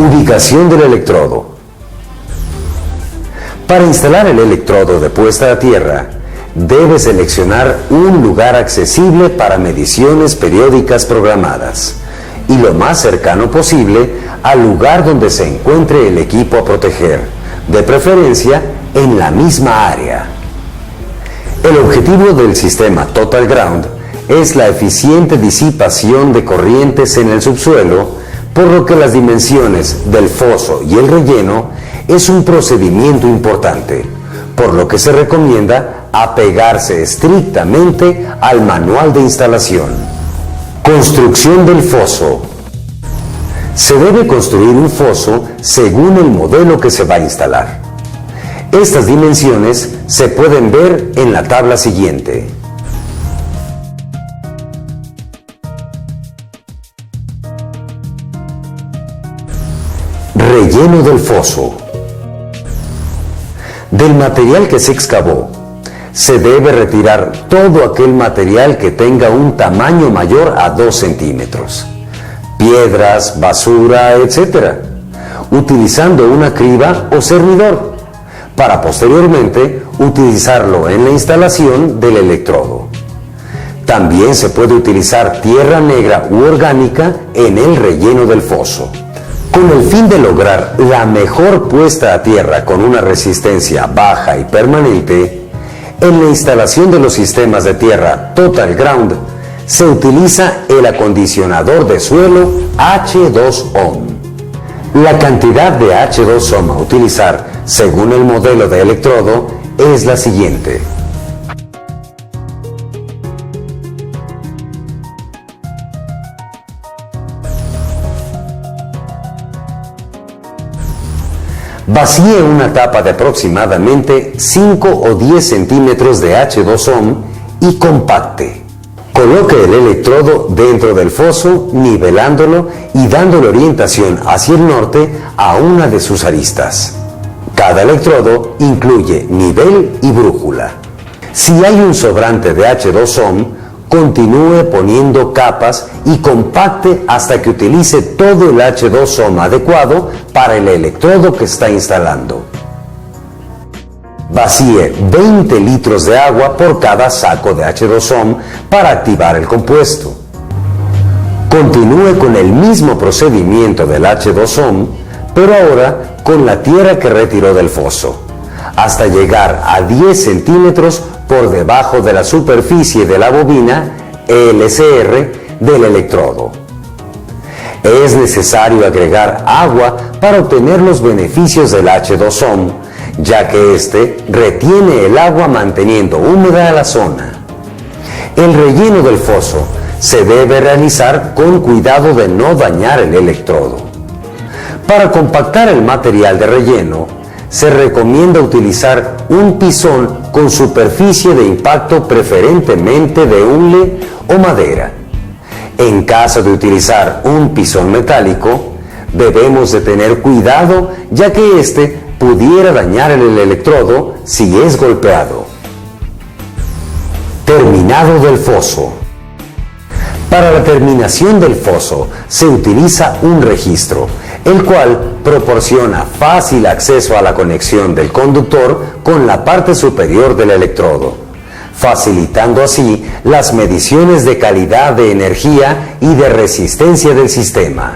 Ubicación del electrodo. Para instalar el electrodo de puesta a tierra, debe seleccionar un lugar accesible para mediciones periódicas programadas y lo más cercano posible al lugar donde se encuentre el equipo a proteger, de preferencia en la misma área. El objetivo del sistema Total Ground es la eficiente disipación de corrientes en el subsuelo, por lo que las dimensiones del foso y el relleno es un procedimiento importante, por lo que se recomienda apegarse estrictamente al manual de instalación. Construcción del foso. Se debe construir un foso según el modelo que se va a instalar. Estas dimensiones se pueden ver en la tabla siguiente. Relleno del foso. Del material que se excavó, se debe retirar todo aquel material que tenga un tamaño mayor a 2 centímetros. Piedras, basura, etc. Utilizando una criba o cernidor, para posteriormente utilizarlo en la instalación del electrodo. También se puede utilizar tierra negra u orgánica en el relleno del foso. Con el fin de lograr la mejor puesta a tierra con una resistencia baja y permanente, en la instalación de los sistemas de tierra Total Ground se utiliza el acondicionador de suelo H2Ohm. La cantidad de H2Ohm a utilizar según el modelo de electrodo es la siguiente. Vacíe una tapa de aproximadamente 5 o 10 centímetros de H2Ohm y compacte. Coloque el electrodo dentro del foso, nivelándolo y dándole orientación hacia el norte a una de sus aristas. Cada electrodo incluye nivel y brújula. Si hay un sobrante de H2Ohm, continúe poniendo capas y compacte hasta que utilice todo el H2Ohm adecuado para el electrodo que está instalando. Vacíe 20 litros de agua por cada saco de H2Ohm para activar el compuesto. Continúe con el mismo procedimiento del H2Ohm, pero ahora con la tierra que retiró del foso, hasta llegar a 10 centímetros por debajo de la superficie de la bobina LCR del electrodo. Es necesario agregar agua para obtener los beneficios del H2Ohm, ya que este retiene el agua manteniendo húmeda la zona. El relleno del foso se debe realizar con cuidado de no dañar el electrodo. Para compactar el material de relleno, se recomienda utilizar un pisón con superficie de impacto preferentemente de hule o madera. En caso de utilizar un pisón metálico, debemos de tener cuidado, ya que este pudiera dañar el electrodo si es golpeado. Terminado del foso. Para la terminación del foso se utiliza un registro, el cual proporciona fácil acceso a la conexión del conductor con la parte superior del electrodo, facilitando así las mediciones de calidad de energía y de resistencia del sistema.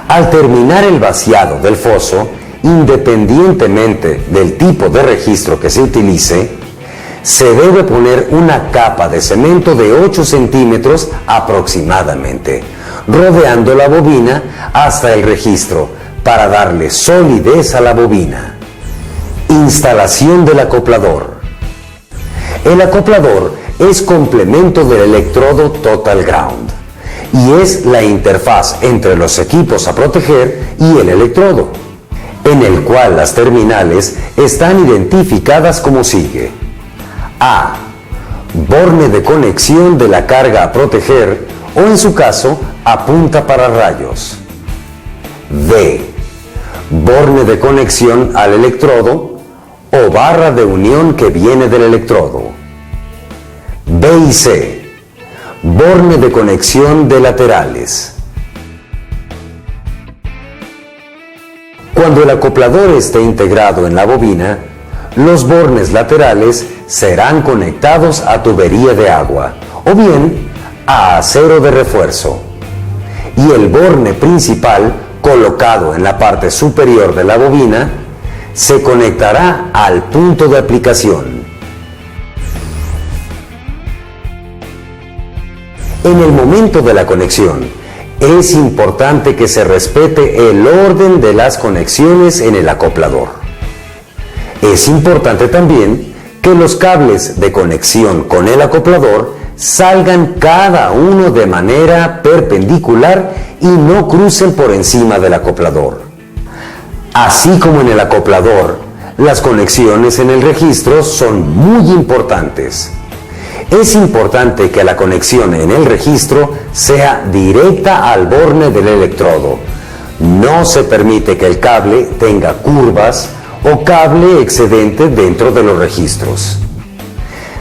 Al terminar el vaciado del foso, independientemente del tipo de registro que se utilice, se debe poner una capa de cemento de 8 centímetros aproximadamente, rodeando la bobina hasta el registro para darle solidez a la bobina. Instalación del acoplador. El acoplador es complemento del electrodo Total Ground y es la interfaz entre los equipos a proteger y el electrodo, en el cual las terminales están identificadas como sigue. A. Borne de conexión de la carga a proteger o en su caso, a punta para rayos. B. Borne de conexión al electrodo o barra de unión que viene del electrodo. B y C. Borne de conexión de laterales. Cuando el acoplador esté integrado en la bobina, los bornes laterales serán conectados a tubería de agua o bien a acero de refuerzo, y el borne principal, colocado en la parte superior de la bobina, se conectará al punto de aplicación. En el momento de la conexión, es importante que se respete el orden de las conexiones en el acoplador. Es importante también que los cables de conexión con el acoplador salgan cada uno de manera perpendicular y no crucen por encima del acoplador. Así como en el acoplador, las conexiones en el registro son muy importantes. Es importante que la conexión en el registro sea directa al borne del electrodo. No se permite que el cable tenga curvas o cable excedente dentro de los registros.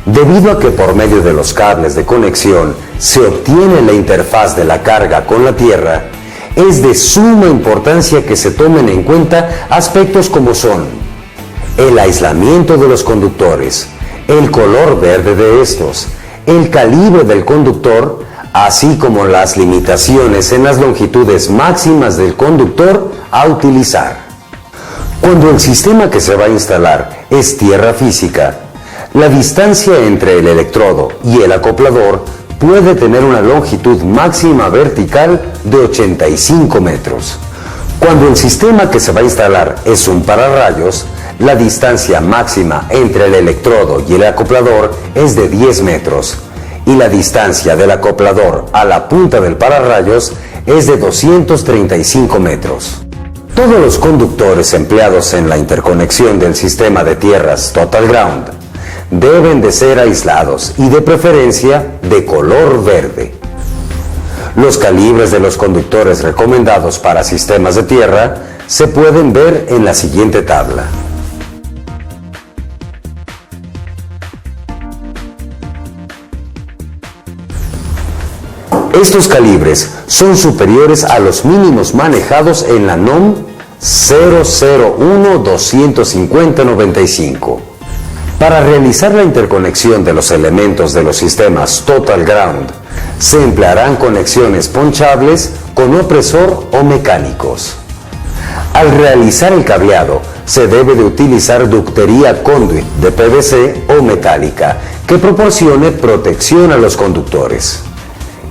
Debido a que por medio de los cables de conexión se obtiene la interfaz de la carga con la tierra, es de suma importancia que se tomen en cuenta aspectos como son el aislamiento de los conductores, el color verde de estos, el calibre del conductor, así como las limitaciones en las longitudes máximas del conductor a utilizar. Cuando el sistema que se va a instalar es tierra física, la distancia entre el electrodo y el acoplador puede tener una longitud máxima vertical de 85 metros. Cuando el sistema que se va a instalar es un pararrayos, la distancia máxima entre el electrodo y el acoplador es de 10 metros y la distancia del acoplador a la punta del pararrayos es de 235 metros. Todos los conductores empleados en la interconexión del sistema de tierras Total Ground deben de ser aislados y de preferencia de color verde. Los calibres de los conductores recomendados para sistemas de tierra se pueden ver en la siguiente tabla. Estos calibres son superiores a los mínimos manejados en la NOM 001-250-95. Para realizar la interconexión de los elementos de los sistemas Total Ground, se emplearán conexiones ponchables con opresor o mecánicos. Al realizar el cableado, se debe de utilizar ductería conduit de PVC o metálica que proporcione protección a los conductores.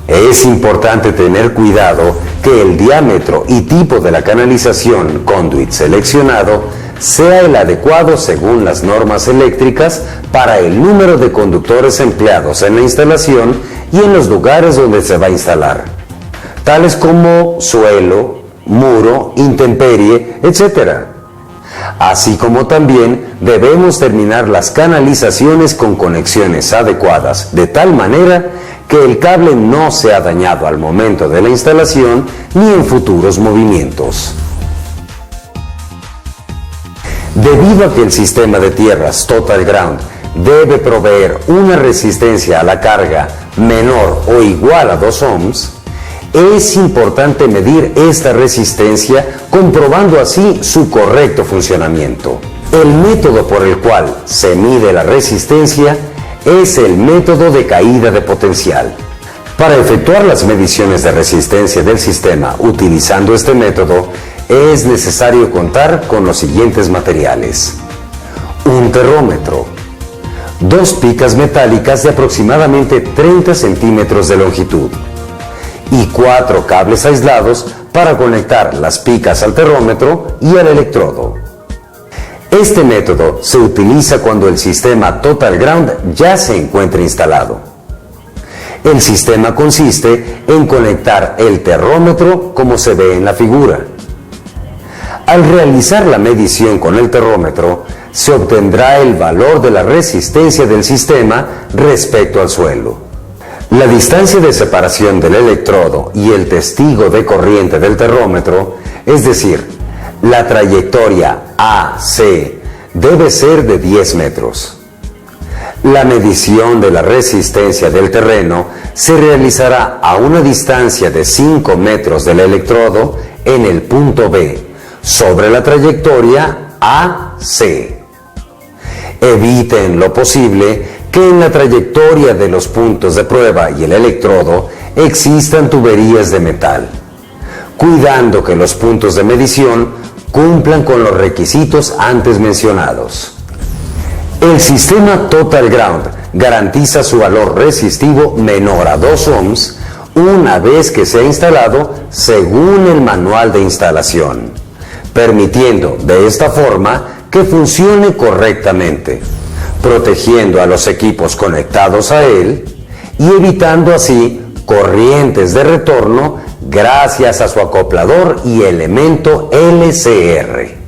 Es importante tener cuidado que el diámetro y tipo de la canalización conduit seleccionado sea el adecuado según las normas eléctricas para el número de conductores empleados en la instalación y en los lugares donde se va a instalar, tales como suelo, muro, intemperie, etc. Así como también debemos terminar las canalizaciones con conexiones adecuadas, de tal manera que el cable no sea dañado al momento de la instalación ni en futuros movimientos. Debido a que el sistema de tierras Total Ground debe proveer una resistencia a la carga menor o igual a 2 ohms, es importante medir esta resistencia comprobando así su correcto funcionamiento. El método por el cual se mide la resistencia es el método de caída de potencial. Para efectuar las mediciones de resistencia del sistema utilizando este método, es necesario contar con los siguientes materiales: un terrómetro, 2 picas metálicas de aproximadamente 30 centímetros de longitud y 4 cables aislados para conectar las picas al terrómetro y al electrodo. Este método se utiliza cuando el sistema Total Ground ya se encuentra instalado. El sistema consiste en conectar el terrómetro como se ve en la figura. Al realizar la medición con el terrómetro, se obtendrá el valor de la resistencia del sistema respecto al suelo. La distancia de separación del electrodo y el testigo de corriente del terrómetro, es decir, la trayectoria AC, debe ser de 10 metros. La medición de la resistencia del terreno se realizará a una distancia de 5 metros del electrodo en el punto B, sobre la trayectoria AC. Evite en lo posible que en la trayectoria de los puntos de prueba y el electrodo existan tuberías de metal, cuidando que los puntos de medición cumplan con los requisitos antes mencionados. El sistema Total Ground garantiza su valor resistivo menor a 2 ohms una vez que sea instalado según el manual de instalación, permitiendo de esta forma que funcione correctamente, protegiendo a los equipos conectados a él y evitando así corrientes de retorno gracias a su acoplador y elemento LCR.